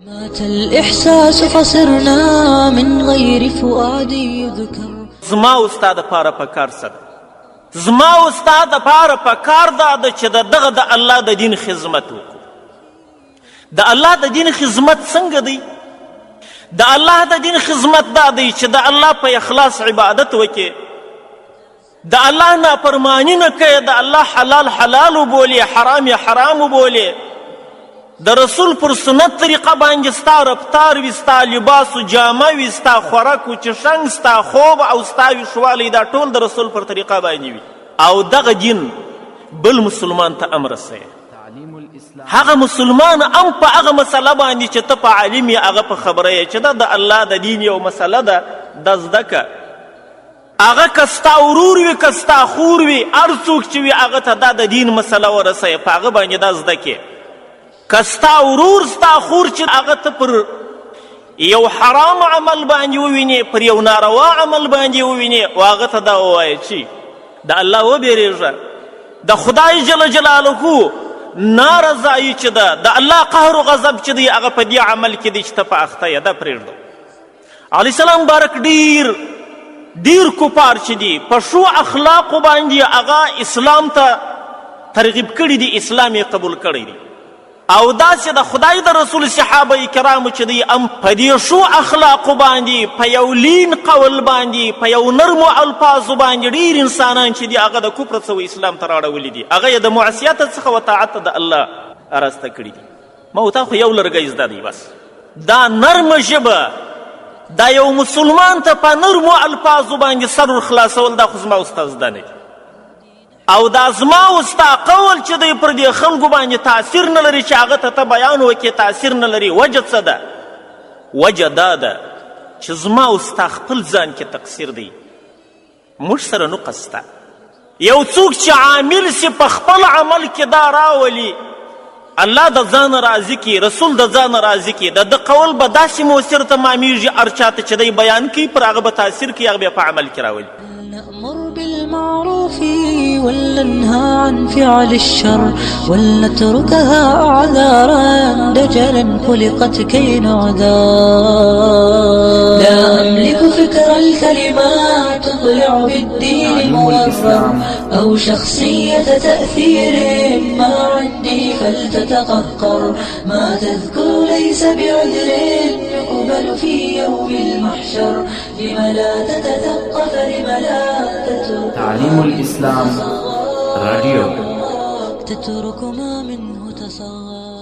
مات الإحساس فصرنا من غير فؤاد يذكر. زما استاد پاره پکار څه ده؟ زما استاد پاره پکار دا ده چې دغه د الله د دین خدمت وکړو. د الله د دین خدمت څنګه دی؟ د الله د دین خدمت دا دی چې د الله په اخلاص عبادت وکړي، د الله نافرمانی نه کوي، د الله حلال حلال وبولي، حرام حرام وبولي، د رسول پر سنت طریقه باندې ستا رفتار وي، ستا لباس و جامه وي، ستا خوراک و چشنګ، ستا خوب او ستا ویښوالی، دا ټول د رسول پر طریقه باندې وي. او دغه دین بل مسلمان ته هم رسوي. هغه مسلمان هم په هغه مسله باندې چې ته په عالم یې هغه په خبره یې چې دا د الله د دین یو مسله ده، دا زده که. هغه که ستا ورور وي که ستا خور وي، هر څوک چې وي هغه ته دا د دین مسله ورسوي، په هغه باندې دا زده کې. که ستا ورور ستا خور چې هغه ته پر یو حرام عمل باندې ووینې، پر یو ناروا عمل باندې ووینې، و هغه ته دا ووایه چې د الله وبېرېږه، د خدای جل جلاله نارضایي چې ده، د الله قهر و غضب چې دی هغه په دې عمل کې دی چې ته په اخته یې، دا پرېږده. علیه السلام بارک ډیر کفار چې دي په ښو اخلاقو باندې هغه اسلام ته ترغیب کړي دي، اسلام یې قبول کړی دی. او داسې د خدای د رسول صحابه کرامو چې دی هم په دې ښو اخلاقو باندې، په یو لین قول باندې، په یو نرمو الفاظو باندې ډېر انسانان چې دي هغه د کفر څخه اسلام ته راړولي دي، هغه یې د معصیت څخه و طاعت د الله راسته کړي دي. ما ورته خو یو لرګی زده دی، بس دا نرمه ژبه، دا یو مسلمان ته په نرمو الفاظو باندې سر ورخلاصول، دا خو زما ستا زده نه دي. او دا زما و ستا قول چې دی پر دې خلکو باندې تاثیر نه لري چې هغه ته بیان وکړې، تاثیر نه لري. وجه څه ده؟ وجه دا ده چې زما و ستا خپل ځان کې تقصیر دی، موږ سره نقص شته. یو څوک چې عامل سي په خپل عمل کې دا راولي، الله د ځان راضي کړي، رسول د ځان راضي کړي، د ده قول به داسې مؤثر تمامیږي، هر چاته چې دی بیان کوي پر هغه به تاثیر کوي، هغه بیا په عمل کې راولي. نأمر بالمعروف ولننهى عن فعل الشر ولنتركها أعذارا دجلا خلقت كي نعذر. لا أملك فكر الكلمات تطلع بالدين مورا أو شخصية تأثير ما عندي فلتتقهقر. ما تذكر ليس بعذر يقبل في يوم المحشر. لم لا تتثقف لم لا تترك تعليم الإسلام راديو تترك ما منه تصغر.